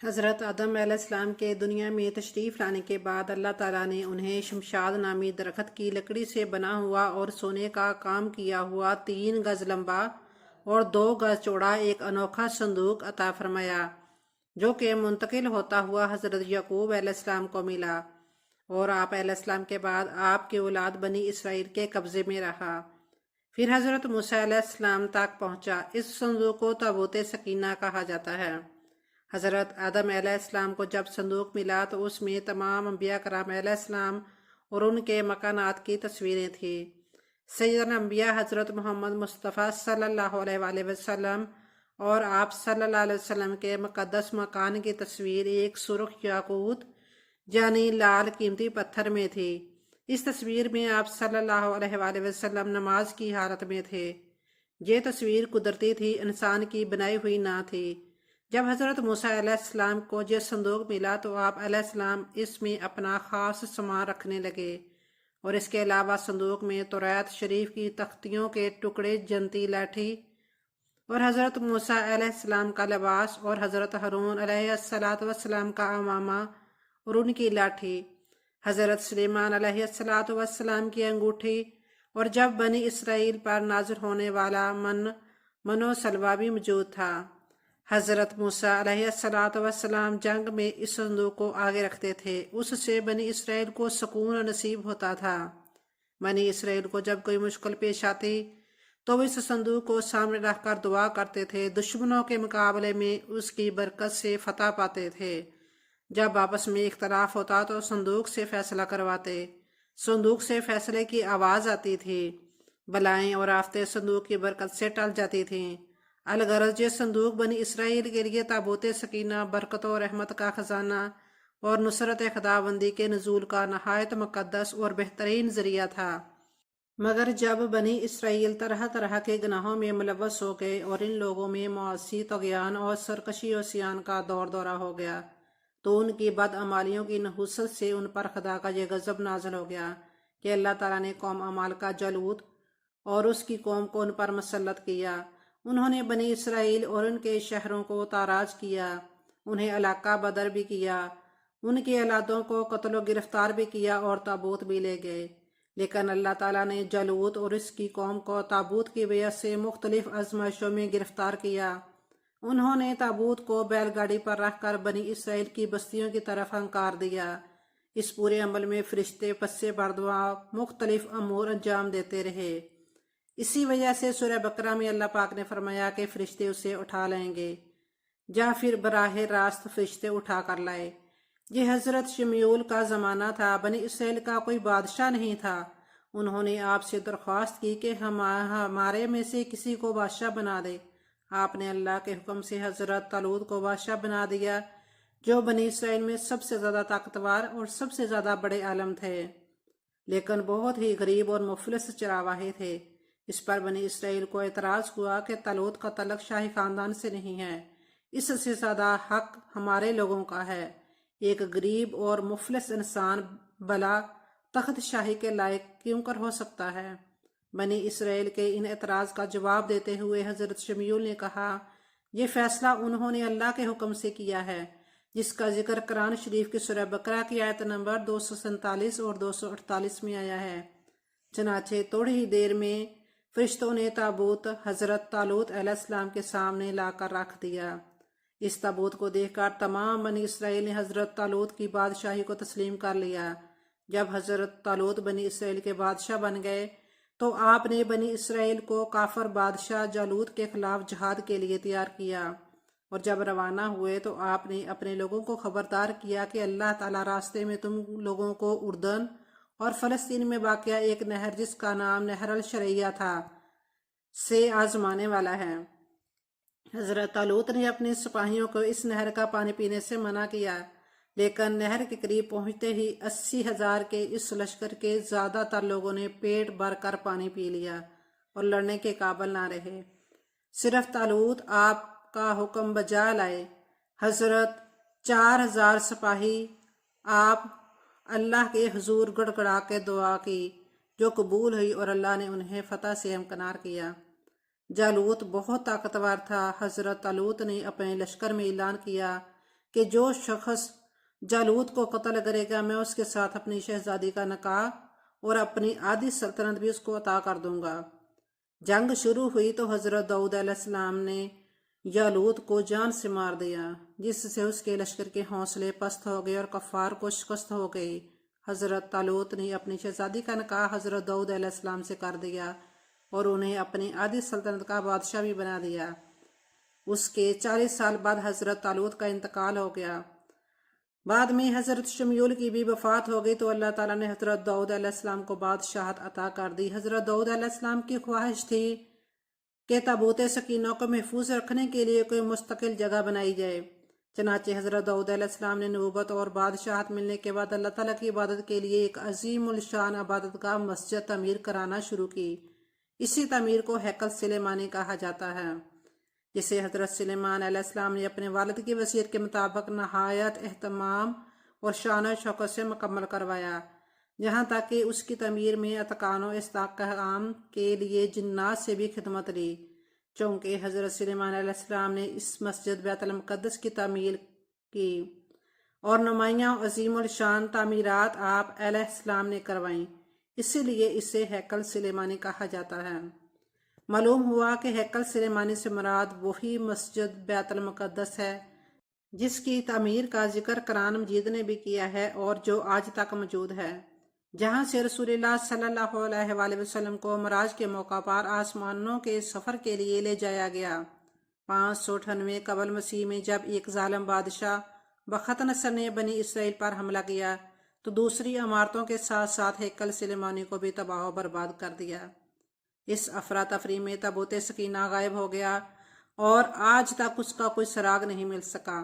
حضرت آدم علیہ السلام کے دنیا میں تشریف لانے کے بعد اللہ تعالیٰ نے انہیں شمشاد نامی درخت کی لکڑی سے بنا ہوا اور سونے کا کام کیا ہوا 3 گز لمبا اور 2 گز چوڑا ایک انوکھا صندوق عطا فرمایا، جو کہ منتقل ہوتا ہوا حضرت یعقوب علیہ السلام کو ملا اور آپ علیہ السلام کے بعد آپ کی اولاد بنی اسرائیل کے قبضے میں رہا۔ پھر حضرت موسیٰ علیہ السلام تک پہنچا۔ اس صندوق کو تابوت سکینہ کہا جاتا ہے۔ حضرت آدم علیہ السلام کو جب صندوق ملا تو اس میں تمام انبیاء کرام علیہ السلام اور ان کے مکانات کی تصویریں تھیں۔ سیدنا انبیاء حضرت محمد مصطفیٰ صلی اللہ علیہ وآلہ وسلم اور آپ صلی اللہ علیہ وسلم کے مقدس مکان کی تصویر ایک سرخ یاقوت یعنی لال قیمتی پتھر میں تھی۔ اس تصویر میں آپ صلی اللہ علیہ وآلہ وسلم نماز کی حالت میں تھے۔ یہ تصویر قدرتی تھی، انسان کی بنائی ہوئی نہ تھی۔ جب حضرت موسیٰ علیہ السلام کو یہ صندوق ملا تو آپ علیہ السلام اس میں اپنا خاص سامان رکھنے لگے، اور اس کے علاوہ صندوق میں توریت شریف کی تختیوں کے ٹکڑے، جنتی لاٹھی اور حضرت موسیٰ علیہ السلام کا لباس اور حضرت ہارون علیہ السلام کا عمامہ اور ان کی لاٹھی، حضرت سلیمان علیہ السلام کی انگوٹھی، اور جب بنی اسرائیل پر نازل ہونے والا من و سلوہ بھی موجود تھا۔ حضرت موسیٰ علیہ السلام جنگ میں اس صندوق کو آگے رکھتے تھے، اس سے بنی اسرائیل کو سکون نصیب ہوتا تھا۔ بنی اسرائیل کو جب کوئی مشکل پیش آتی تو وہ اس صندوق کو سامنے رکھ کر دعا کرتے تھے، دشمنوں کے مقابلے میں اس کی برکت سے فتح پاتے تھے۔ جب آپس میں اختلاف ہوتا تو صندوق سے فیصلہ کرواتے، صندوق سے فیصلے کی آواز آتی تھی، بلائیں اور آفتیں صندوق کی برکت سے ٹل جاتی تھیں۔ الغرض یہ صندوق بنی اسرائیل کے لیے تابوت سکینہ، برکت و رحمت کا خزانہ اور نصرت خداوندی کے نزول کا نہایت مقدس اور بہترین ذریعہ تھا۔ مگر جب بنی اسرائیل طرح طرح کے گناہوں میں ملوث ہو گئے اور ان لوگوں میں معاشی طغیان اور سرکشی و عصیان کا دورہ ہو گیا تو ان کی بدعمالیوں کی نحوست سے ان پر خدا کا یہ غضب نازل ہو گیا کہ اللہ تعالیٰ نے قوم عمال کا جالوت اور اس کی قوم کو ان پر مسلط کیا۔ انہوں نے بنی اسرائیل اور ان کے شہروں کو تاراج کیا، انہیں علاقہ بدر بھی کیا، ان کی اولادوں کو قتل و گرفتار بھی کیا اور تابوت بھی لے گئے۔ لیکن اللہ تعالیٰ نے جالوت اور اس کی قوم کو تابوت کی وجہ سے مختلف آزمائشوں میں گرفتار کیا۔ انہوں نے تابوت کو بیل گاڑی پر رکھ کر بنی اسرائیل کی بستیوں کی طرف ہنکار دیا۔ اس پورے عمل میں فرشتے پسے بردعا مختلف امور انجام دیتے رہے۔ اسی وجہ سے سورہ بقرہ میں اللہ پاک نے فرمایا کہ فرشتے اسے اٹھا لیں گے، یا پھر براہ راست فرشتے اٹھا کر لائے۔ یہ حضرت شمیول کا زمانہ تھا، بنی اسرائیل کا کوئی بادشاہ نہیں تھا۔ انہوں نے آپ سے درخواست کی کہ ہمارے میں سے کسی کو بادشاہ بنا دے۔ آپ نے اللہ کے حکم سے حضرت طالوت کو بادشاہ بنا دیا، جو بنی اسرائیل میں سب سے زیادہ طاقتور اور سب سے زیادہ بڑے عالم تھے، لیکن بہت ہی غریب اور مفلس چراواہے تھے۔ اس پر بنی اسرائیل کو اعتراض ہوا کہ طالوت کا تعلق شاہی خاندان سے نہیں ہے، اس سے زیادہ حق ہمارے لوگوں کا ہے۔ ایک غریب اور مفلس انسان بلا تخت شاہی کے لائق کیوں کر ہو سکتا ہے؟ بنی اسرائیل کے ان اعتراض کا جواب دیتے ہوئے حضرت شمیول نے کہا، یہ فیصلہ انہوں نے اللہ کے حکم سے کیا ہے، جس کا ذکر قرآن شریف کی سورہ بقرہ کی آیت نمبر 247 اور 248 میں آیا ہے۔ چنانچہ تھوڑی ہی دیر میں فرشتوں نے تابوت حضرت طالوت علیہ السلام کے سامنے لا کر رکھ دیا۔ اس تابوت کو دیکھ کر تمام بنی اسرائیل نے حضرت طالوت کی بادشاہی کو تسلیم کر لیا۔ جب حضرت طالوت بنی اسرائیل کے بادشاہ بن گئے تو آپ نے بنی اسرائیل کو کافر بادشاہ جالوت کے خلاف جہاد کے لیے تیار کیا، اور جب روانہ ہوئے تو آپ نے اپنے لوگوں کو خبردار کیا کہ اللہ تعالیٰ راستے میں تم لوگوں کو اردن اور فلسطین میں واقع ایک نہر جس کا نام نہر الشریعہ تھا سے آزمانے والا ہے۔ حضرت طالوت نے اپنے سپاہیوں کو اس نہر کا پانی پینے سے منع کیا، لیکن نہر کے قریب پہنچتے ہی 80,000 کے اس لشکر کے زیادہ تر لوگوں نے پیٹ بھر کر پانی پی لیا اور لڑنے کے قابل نہ رہے۔ صرف طالوت آپ کا حکم بجا لائے۔ حضرت 4,000 سپاہی آپ اللہ کے حضور گڑ گڑا کے دعا کی، جو قبول ہوئی اور اللہ نے انہیں فتح سے ہمکنار کیا۔ جالوت بہت طاقتور تھا۔ حضرت طالوت نے اپنے لشکر میں اعلان کیا کہ جو شخص جالوت کو قتل کرے گا میں اس کے ساتھ اپنی شہزادی کا نکاح اور اپنی آدھی سلطنت بھی اس کو عطا کر دوں گا۔ جنگ شروع ہوئی تو حضرت داؤد علیہ السلام نے جالوت کو جان سے مار دیا، جس سے اس کے لشکر کے حوصلے پست ہو گئے اور کفار کو شکست ہو گئی۔ حضرت طالوت نے اپنی شہزادی کا نکاح حضرت داؤد علیہ السلام سے کر دیا اور انہیں اپنی آدھی سلطنت کا بادشاہ بھی بنا دیا۔ اس کے 40 سال بعد حضرت طالوت کا انتقال ہو گیا۔ بعد میں حضرت شمیول کی بھی وفات ہو گئی تو اللہ تعالیٰ نے حضرت داؤد علیہ السلام کو بادشاہت عطا کر دی۔ حضرت داؤد علیہ السلام کی خواہش تھی کہ تابوت سکینہ کو محفوظ رکھنے کے لیے کوئی مستقل جگہ بنائی جائے۔ چنانچہ حضرت داؤد علیہ السلام نے نبوت اور بادشاہت ملنے کے بعد اللہ تعالیٰ کی عبادت کے لیے ایک عظیم الشان عبادت گاہ مسجد تعمیر کرانا شروع کی۔ اسی تعمیر کو ہیکل سلیمانی کہا جاتا ہے، جسے حضرت سلیمان علیہ السلام نے اپنے والد کی وصیت کے مطابق نہایت اہتمام اور شان و شوکت سے مکمل کروایا، جہاں تک کہ اس کی تعمیر میں اتقان و استحکام کے لیے جنات سے بھی خدمت لی، چونکہ حضرت سلیمان علیہ السلام نے اس مسجد بیت المقدس کی تعمیر کی اور نمایاں عظیم الشان تعمیرات آپ علیہ السلام نے کروائیں، اسی لیے اسے ہیکل سلیمانی کہا جاتا ہے۔ معلوم ہوا کہ ہیکل سلیمانی سے مراد وہی مسجد بیت المقدس ہے جس کی تعمیر کا ذکر قرآن مجید نے بھی کیا ہے اور جو آج تک موجود ہے، جہاں سے رسول اللہ صلی اللہ علیہ وآلہ وسلم کو معراج کے موقع پر آسمانوں کے سفر کے لیے لے جایا گیا۔ 598 قبل مسیح میں جب ایک ظالم بادشاہ بخت نصر نے بنی اسرائیل پر حملہ کیا تو دوسری عمارتوں کے ساتھ ساتھ ہیکل سلیمانی کو بھی تباہ و برباد کر دیا۔ اس افراتفری میں تابوت سکینہ غائب ہو گیا اور آج تک اس کا کوئی سراغ نہیں مل سکا۔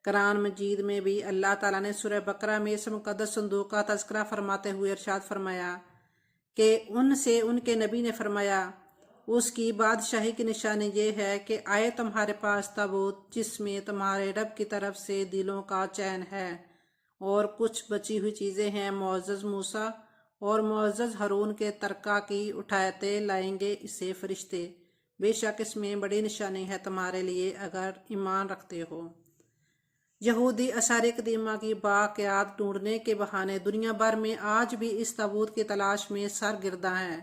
قرآن مجید میں بھی اللہ تعالیٰ نے سورہ بقرہ میں اس مقدس صندوق کا تذکرہ فرماتے ہوئے ارشاد فرمایا کہ ان سے ان کے نبی نے فرمایا، اس کی بادشاہی کی نشانی یہ ہے کہ آئے تمہارے پاس تابوت جس میں تمہارے رب کی طرف سے دلوں کا چین ہے اور کچھ بچی ہوئی چیزیں ہیں، معزز موسیٰ اور معزز ہارون کے ترکہ کی اٹھاتے لائیں گے اسے فرشتے، بے شک اس میں بڑی نشانی ہے تمہارے لیے اگر ایمان رکھتے ہو۔ یہودی آثار قدیمہ کی باقیات ڈھونڈنے کے بہانے دنیا بھر میں آج بھی اس تابوت کی تلاش میں سرگرداں ہیں۔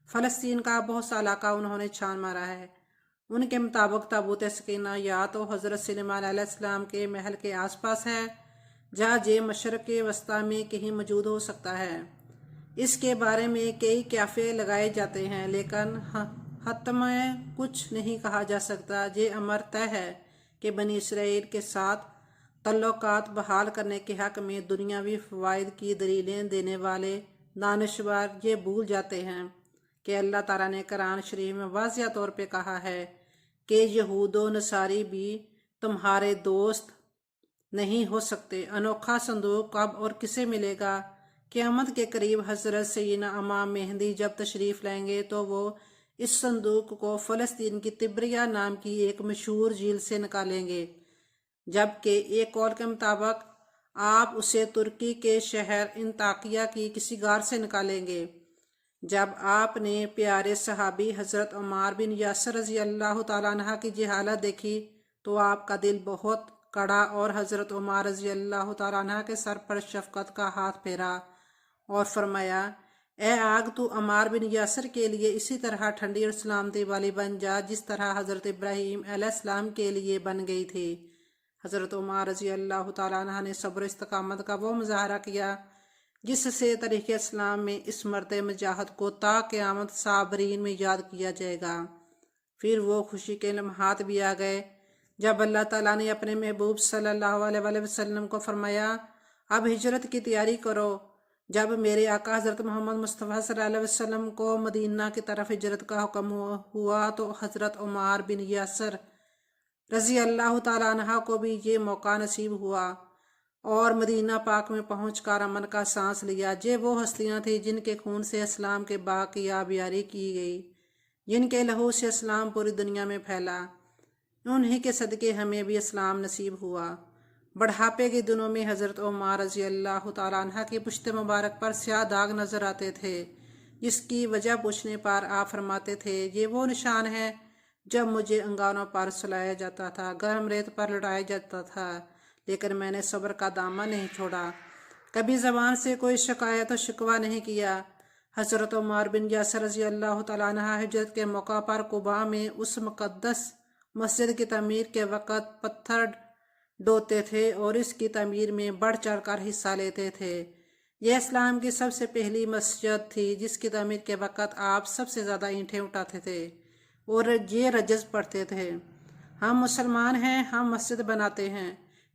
فلسطین کا بہت سا علاقہ انہوں نے چھان مارا ہے۔ ان کے مطابق تابوت سکینہ یا تو حضرت سلیمان علیہ السلام کے محل کے آس پاس ہے، جہاں یہ مشرق وسطیٰ میں کہیں موجود ہو سکتا ہے۔ اس کے بارے میں کئی قیافے لگائے جاتے ہیں، لیکن حتم کچھ نہیں کہا جا سکتا۔ یہ امر طے ہے کہ بنی اسرائیل کے ساتھ تعلقات بحال کرنے کے حق میں دنیاوی فوائد کی دلیلیں دینے والے دانشور یہ بھول جاتے ہیں کہ اللہ تعالیٰ نے قرآن شریف میں واضح طور پہ کہا ہے کہ یہود و نصاری بھی تمہارے دوست نہیں ہو سکتے۔ انوکھا صندوق کب اور کسے ملے گا؟ قیامت کے قریب حضرت سیدنا امام مہدی جب تشریف لائیں گے تو وہ اس صندوق کو فلسطین کی تبریہ نام کی ایک مشہور جھیل سے نکالیں گے، جبکہ ایک قول کے مطابق آپ اسے ترکی کے شہر انطاکیہ کی کسی غار سے نکالیں گے۔ جب آپ نے پیارے صحابی حضرت عمار بن یاسر رضی اللہ تعالیٰ عنہ کی یہ حالت دیکھی تو آپ کا دل بہت کڑا اور حضرت عمار رضی اللہ تعالیٰ عنہ کے سر پر شفقت کا ہاتھ پھیرا اور فرمایا، اے آگ تو عمار بن یاسر کے لیے اسی طرح ٹھنڈی اور سلامتی والی بن جا جس طرح حضرت ابراہیم علیہ السلام کے لیے بن گئی تھی۔ حضرت عمار رضی اللہ تعالیٰ عنہ نے صبر و استقامت کا وہ مظاہرہ کیا جس سے تاریخ اسلام میں اس مرد مجاہد کو تا قیامت صابرین میں یاد کیا جائے گا۔ پھر وہ خوشی کے لمحات بھی آ گئے جب اللہ تعالیٰ نے اپنے محبوب صلی اللہ علیہ وآلہ وسلم کو فرمایا، اب ہجرت کی تیاری کرو۔ جب میرے آقا حضرت محمد مصطفیٰ صلی اللہ علیہ وسلم کو مدینہ کی طرف ہجرت کا حکم ہوا تو حضرت عمار بن یاسر رضی اللہ تعالیٰ عنہ کو بھی یہ موقع نصیب ہوا اور مدینہ پاک میں پہنچ کر امن کا سانس لیا۔ یہ وہ ہستیاں تھیں جن کے خون سے اسلام کے باغ کی آبیاری کی گئی، جن کے لہو سے اسلام پوری دنیا میں پھیلا۔ انہی کے صدقے ہمیں بھی اسلام نصیب ہوا۔ بڑھاپے کے دنوں میں حضرت عمار رضی اللہ تعالیٰ عنہ کی پشت مبارک پر سیاہ داغ نظر آتے تھے، جس کی وجہ پوچھنے پر آپ فرماتے تھے، یہ وہ نشان ہے جب مجھے انگاروں پر سلایا جاتا تھا، گرم ریت پر لڑایا جاتا تھا، لیکن میں نے صبر کا دامن نہیں چھوڑا، کبھی زبان سے کوئی شکایت و شکوہ نہیں کیا۔ حضرت عمر بن یاسر رضی اللہ تعالیٰ عنہ ہجرت کے موقع پر قباء میں اس مقدس مسجد کی تعمیر کے وقت پتھر ڈھوتے تھے اور اس کی تعمیر میں بڑھ چڑھ کر حصہ لیتے تھے۔ یہ اسلام کی سب سے پہلی مسجد تھی جس کی تعمیر کے وقت آپ سب سے زیادہ اینٹیں اٹھاتے تھے اور یہ رجز پڑھتے تھے، ہم مسلمان ہیں، ہم مسجد بناتے ہیں۔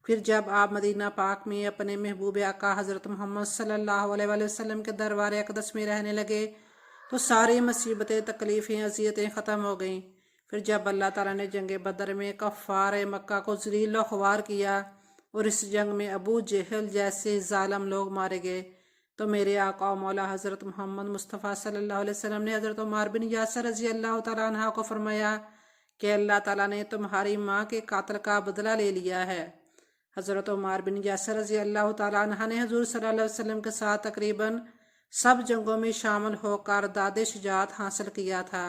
پھر جب آپ مدینہ پاک میں اپنے محبوب آقا حضرت محمد صلی اللہ علیہ وآلہ وسلم کے دربار اقدس میں رہنے لگے تو ساری مصیبتیں، تکلیفیں، اذیتیں ختم ہو گئیں۔ پھر جب اللہ تعالیٰ نے جنگ بدر میں کفار مکہ کو ذلیل و خوار کیا اور اس جنگ میں ابو جہل جیسے ظالم لوگ مارے گئے تو میرے آقا و مولا حضرت محمد مصطفیٰ صلی اللہ علیہ وسلم نے حضرت عمر بن یاسر رضی اللہ تعالیٰ عنہ کو فرمایا کہ اللہ تعالیٰ نے تمہاری ماں کے قاتل کا بدلہ لے لیا ہے۔ حضرت عمر بن یاسر رضی اللہ تعالیٰ عنہ نے حضور صلی اللہ علیہ وسلم کے ساتھ تقریباً سب جنگوں میں شامل ہو کر داد شجاعت حاصل کیا تھا۔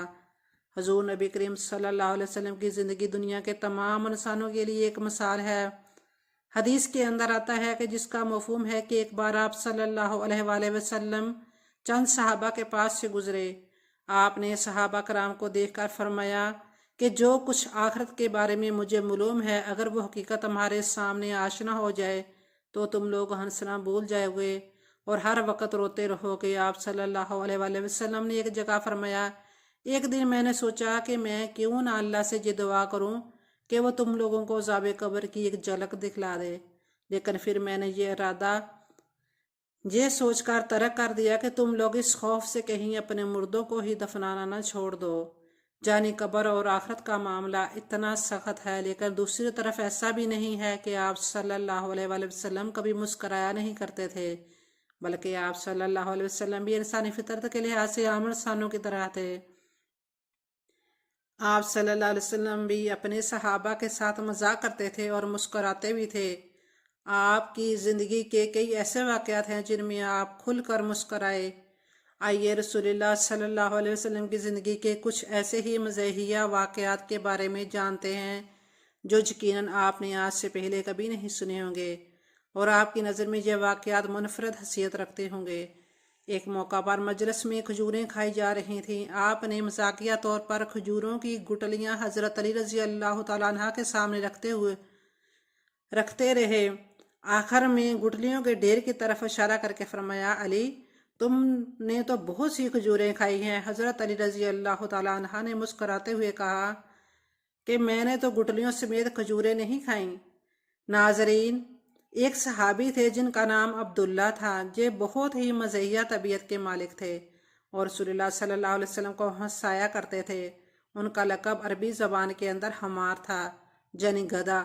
حضور نبی کریم صلی اللہ علیہ وسلم کی زندگی دنیا کے تمام انسانوں کے لیے ایک مثال ہے۔ حدیث کے اندر آتا ہے کہ جس کا مفہوم ہے کہ ایک بار آپ صلی اللہ علیہ وآلہ وسلم چند صحابہ کے پاس سے گزرے، آپ نے صحابہ کرام کو دیکھ کر فرمایا کہ جو کچھ آخرت کے بارے میں مجھے معلوم ہے اگر وہ حقیقت ہمارے سامنے آشنا ہو جائے تو تم لوگ ہنسنا بھول جائے گے اور ہر وقت روتے رہو گے۔ آپ صلی اللہ علیہ وآلہ وسلم نے ایک جگہ فرمایا، ایک دن میں نے سوچا کہ میں کیوں نہ اللہ سے یہ دعا کروں کہ وہ تم لوگوں کو عذاب قبر کی ایک جھلک دکھلا دے، لیکن پھر میں نے یہ ارادہ یہ سوچ کر ترک کر دیا کہ تم لوگ اس خوف سے کہیں اپنے مردوں کو ہی دفنانا نہ چھوڑ دو۔ جانی قبر اور آخرت کا معاملہ اتنا سخت ہے، لیکن دوسری طرف ایسا بھی نہیں ہے کہ آپ صلی اللہ علیہ وآلہ وسلم کبھی مسکرایا نہیں کرتے تھے، بلکہ آپ صلی اللہ علیہ وسلم بھی انسانی فطرت کے لحاظ سے عام انسانوں کی طرح تھے۔ آپ صلی اللہ علیہ وسلم بھی اپنے صحابہ کے ساتھ مذاق کرتے تھے اور مسکراتے بھی تھے۔ آپ کی زندگی کے کئی ایسے واقعات ہیں جن میں آپ کھل کر مسکرائے۔ آئیے رسول اللہ صلی اللہ علیہ وسلم کی زندگی کے کچھ ایسے ہی مزاحیہ واقعات کے بارے میں جانتے ہیں جو یقیناً آپ نے آج سے پہلے کبھی نہیں سنے ہوں گے اور آپ کی نظر میں یہ واقعات منفرد حیثیت رکھتے ہوں گے۔ ایک موقع پر مجلس میں کھجوریں کھائی جا رہی تھیں، آپ نے مذاقیہ طور پر کھجوروں کی گٹلیاں حضرت علی رضی اللہ تعالیٰ عنہ کے سامنے رکھتے رہے۔ آخر میں گٹلیوں کے ڈھیر کی طرف اشارہ کر کے فرمایا، علی تم نے تو بہت سی کھجوریں کھائی ہیں۔ حضرت علی رضی اللہ تعالیٰ عنہ نے مسکراتے ہوئے کہا کہ میں نے تو گٹلیوں سمیت کھجوریں نہیں کھائیں۔ ناظرین، ایک صحابی تھے جن کا نام عبداللہ تھا، یہ بہت ہی مزاحیہ طبیعت کے مالک تھے اور رسول اللہ صلی اللہ علیہ وسلم کو ہنسایا کرتے تھے۔ ان کا لقب عربی زبان کے اندر حمار تھا، یعنی گدھا۔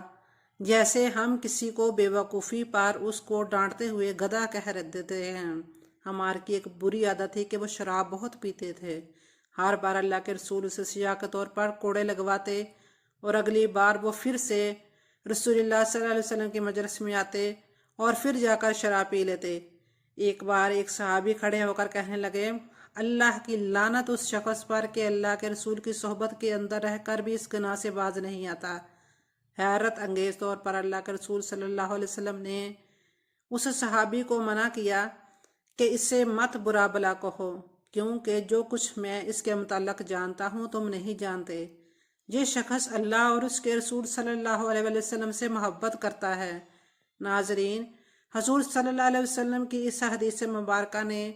جیسے ہم کسی کو بے وقوفی پر اس کو ڈانٹتے ہوئے گدھا کہہ دیتے ہیں۔ حمار کی ایک بری عادت تھی کہ وہ شراب بہت پیتے تھے۔ ہر بار اللہ کے رسول اسے سزا کے طور پر کوڑے لگواتے اور اگلی بار وہ پھر سے رسول اللہ صلی اللہ علیہ وسلم کی مجلس میں آتے اور پھر جا کر شراب پی لیتے۔ ایک بار ایک صحابی کھڑے ہو کر کہنے لگے، اللہ کی لعنت اس شخص پر کہ اللہ کے رسول کی صحبت کے اندر رہ کر بھی اس گناہ سے باز نہیں آتا۔ حیرت انگیز طور پر اللہ کے رسول صلی اللہ علیہ وسلم نے اس صحابی کو منع کیا کہ اس سے مت برا بلا کہو، کیونکہ جو کچھ میں اس کے متعلق جانتا ہوں تم نہیں جانتے۔ یہ شخص اللہ اور اس کے رسول صلی اللہ علیہ وسلم سے محبت کرتا ہے۔ ناظرین، حضور صلی اللہ علیہ وسلم کی اس حدیث مبارکہ نے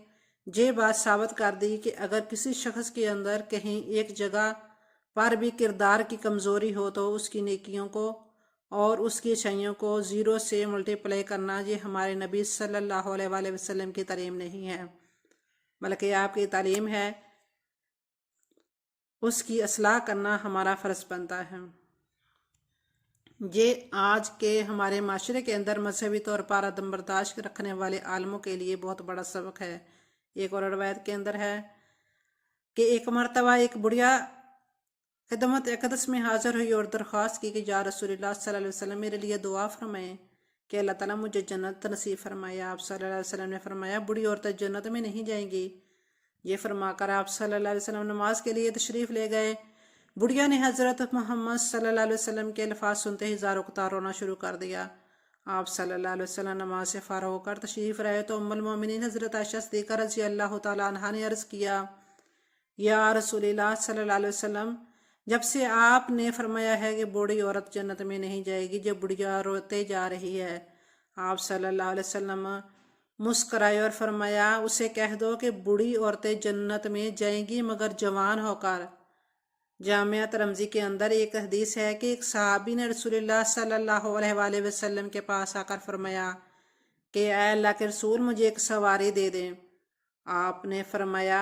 یہ بات ثابت کر دی کہ اگر کسی شخص کے اندر کہیں ایک جگہ پر بھی کردار کی کمزوری ہو تو اس کی نیکیوں کو اور اس کی اچھائیوں کو زیرو سے ملٹی پلائی کرنا یہ ہمارے نبی صلی اللہ علیہ وآلہ وسلم کی تعلیم نہیں ہے، بلکہ آپ کی تعلیم ہے۔ اس کی اصلاح کرنا ہمارا فرض بنتا ہے۔ یہ آج کے ہمارے معاشرے کے اندر مذہبی طور پر عدم برداشت رکھنے والے عالموں کے لیے بہت بڑا سبق ہے۔ ایک اور روایت کے اندر ہے کہ ایک مرتبہ ایک بڑھیا خدمت اقدس میں حاضر ہوئی اور درخواست کی کہ یا رسول اللہ صلی اللہ علیہ وسلم میرے لیے دعا فرمائیں کہ اللہ تعالیٰ مجھے جنت نصیب فرمائے۔ آپ صلی اللہ علیہ وسلم نے فرمایا، بڑھی عورتیں جنت میں نہیں جائیں گی۔ یہ فرما کر آپ صلی اللہ علیہ وسلم نماز کے لیے تشریف لے گئے۔ بڑھیا نے حضرت محمد صلی اللہ علیہ وسلم کے الفاظ سنتے ہی زار اکتار رونا شروع کر دیا۔ آپ صلی اللہ علیہ وسلم نماز سے فارغ ہو کر تشریف رہے تو ام المومنین حضرت عائشہ صدیقہ رضی اللہ تعالیٰ عنہا نے عرض کیا، یا رسول اللہ صلی اللہ علیہ وسلم، جب سے آپ نے فرمایا ہے کہ بوڑھی عورت جنت میں نہیں جائے گی جو بڑھیا روتے جا رہی ہے، آپ صلی اللہ علیہ وسلم مسکرائے اور فرمایا، اسے کہہ دو کہ بوڑھی عورتیں جنت میں جائیں گی مگر جوان ہو کر۔ جامعہ ترمذی کے اندر ایک حدیث ہے کہ ایک صحابی نے رسول اللہ صلی اللہ علیہ وآلہ وسلم کے پاس آ کر فرمایا کہ اے اللہ کے رسول، مجھے ایک سواری دے دیں۔ آپ نے فرمایا،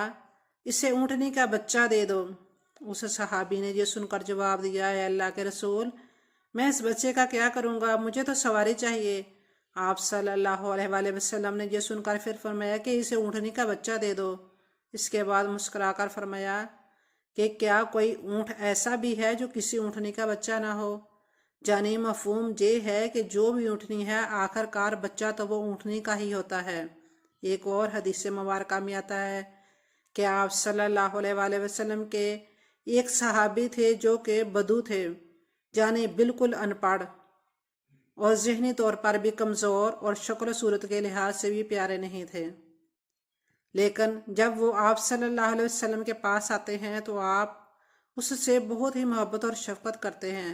اسے اونٹنی کا بچہ دے دو۔ اس صحابی نے یہ سن کر جواب دیا، اے اللہ کے رسول، میں اس بچے کا کیا کروں گا، مجھے تو سواری چاہیے۔ آپ صلی اللہ علیہ وآلہ وسلم نے یہ سن کر پھر فرمایا کہ اسے اونٹنی کا بچہ دے دو۔ اس کے بعد مسکرا کر فرمایا کہ کیا کوئی اونٹ ایسا بھی ہے جو کسی اونٹنی کا بچہ نہ ہو؟ یعنی مفہوم یہ ہے کہ جو بھی اونٹنی ہے آخر کار بچہ تو وہ اونٹنی کا ہی ہوتا ہے۔ ایک اور حدیث مبارکہ میں آتا ہے کہ آپ صلی اللہ علیہ وآلہ وسلم کے ایک صحابی تھے جو کہ بدو تھے، یعنی بالکل ان پڑھ اور ذہنی طور پر بھی کمزور اور شکل و صورت کے لحاظ سے بھی پیارے نہیں تھے، لیکن جب وہ آپ صلی اللہ علیہ وسلم کے پاس آتے ہیں تو آپ اس سے بہت ہی محبت اور شفقت کرتے ہیں،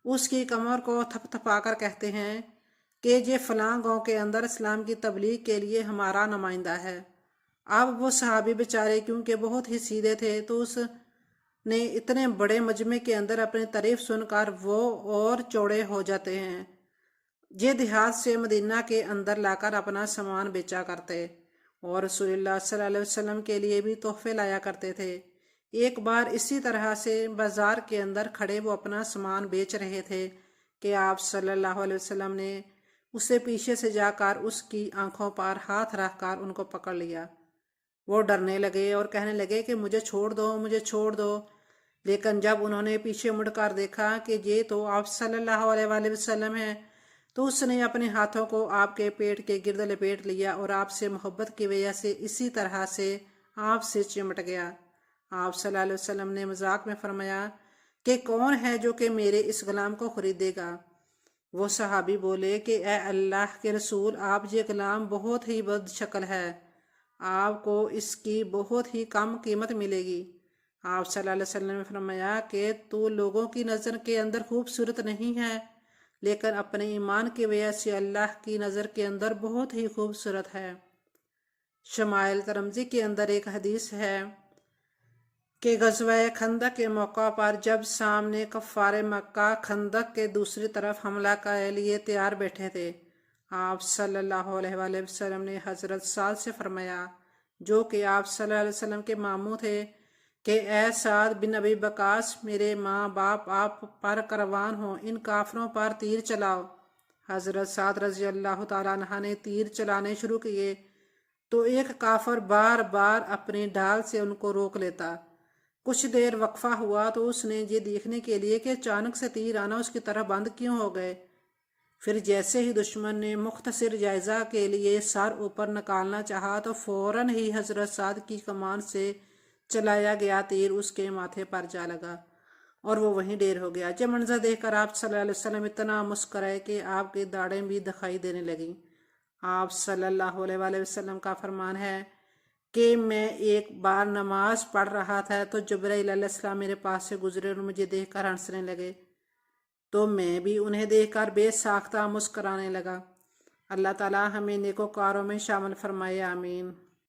اس کی کمر کو تھپ تھپا کر کہتے ہیں کہ یہ فلاں گاؤں کے اندر اسلام کی تبلیغ کے لیے ہمارا نمائندہ ہے۔ اب وہ صحابی بیچارے کیونکہ بہت ہی سیدھے تھے تو اس نے اتنے بڑے مجمع کے اندر اپنی تعریف سن کر وہ اور چوڑے ہو جاتے ہیں۔ یہ دیہات سے مدینہ کے اندر لا کر اپنا سامان بیچا کرتے اور رسول اللہ صلی اللہ علیہ وسلم کے لیے بھی تحفے لایا کرتے تھے۔ ایک بار اسی طرح سے بازار کے اندر کھڑے وہ اپنا سامان بیچ رہے تھے کہ آپ صلی اللہ علیہ وسلم نے اسے پیچھے سے جا کر اس کی آنکھوں پر ہاتھ رکھ کر ان کو پکڑ لیا۔ وہ ڈرنے لگے اور کہنے لگے کہ مجھے چھوڑ دو، مجھے چھوڑ دو، لیکن جب انہوں نے پیچھے مڑ کر دیکھا کہ یہ تو آپ صلی اللہ علیہ وآلہ وسلم ہیں تو اس نے اپنے ہاتھوں کو آپ کے پیٹ کے گرد لپیٹ لیا اور آپ سے محبت کی وجہ سے اسی طرح سے آپ سے چمٹ گیا۔ آپ صلی اللہ علیہ وسلم نے مذاق میں فرمایا کہ کون ہے جو کہ میرے اس غلام کو خریدے گا؟ وہ صحابی بولے کہ اے اللہ کے رسول، آپ یہ غلام بہت ہی بد شکل ہے، آپ کو اس کی بہت ہی کم قیمت ملے گی۔ آپ صلی اللہ علیہ وسلم نے فرمایا کہ تو لوگوں کی نظر کے اندر خوبصورت نہیں ہے، لیکن اپنے ایمان کی وجہ سے اللہ کی نظر کے اندر بہت ہی خوبصورت ہے۔ شمائل ترمذی کے اندر ایک حدیث ہے کہ غزوہ خندق کے موقع پر جب سامنے کفار مکہ خندق کے دوسری طرف حملہ کے لیے تیار بیٹھے تھے، آپ صلی اللہ علیہ وآلہ وسلم نے حضرت سعد سے فرمایا جو کہ آپ صلی اللہ علیہ وسلم کے ماموں تھے کہ اے سعد بن ابی وقاص، میرے ماں باپ آپ پر قربان ہوں، ان کافروں پر تیر چلاؤ۔ حضرت سعد رضی اللہ تعالیٰ عنہ نے تیر چلانے شروع کیے تو ایک کافر بار بار اپنی ڈھال سے ان کو روک لیتا۔ کچھ دیر وقفہ ہوا تو اس نے یہ دیکھنے کے لیے کہ اچانک سے تیر آنا اس کی طرف بند کیوں ہو گئے۔ پھر جیسے ہی دشمن نے مختصر جائزہ کے لیے سر اوپر نکالنا چاہا تو فوراً ہی حضرت سعد کی کمان سے چلایا گیا تیر اس کے ماتھے پر جا لگا اور وہ وہیں ڈیر ہو گیا۔ یہ منظر دیکھ کر آپ صلی اللہ علیہ وسلم اتنا مسکرائے کہ آپ کی داڑھیں بھی دکھائی دینے لگیں۔ آپ صلی اللہ علیہ وآلہ وسلم کا فرمان ہے کہ میں ایک بار نماز پڑھ رہا تھا تو جبرائیل علیہ السلام میرے پاس سے گزرے اور مجھے دیکھ کر ہنسنے لگے تو میں بھی انہیں دیکھ کر بے ساختہ مسکرانے لگا۔ اللہ تعالیٰ ہمیں نیکوکاروں میں شامل فرمائے، آمین۔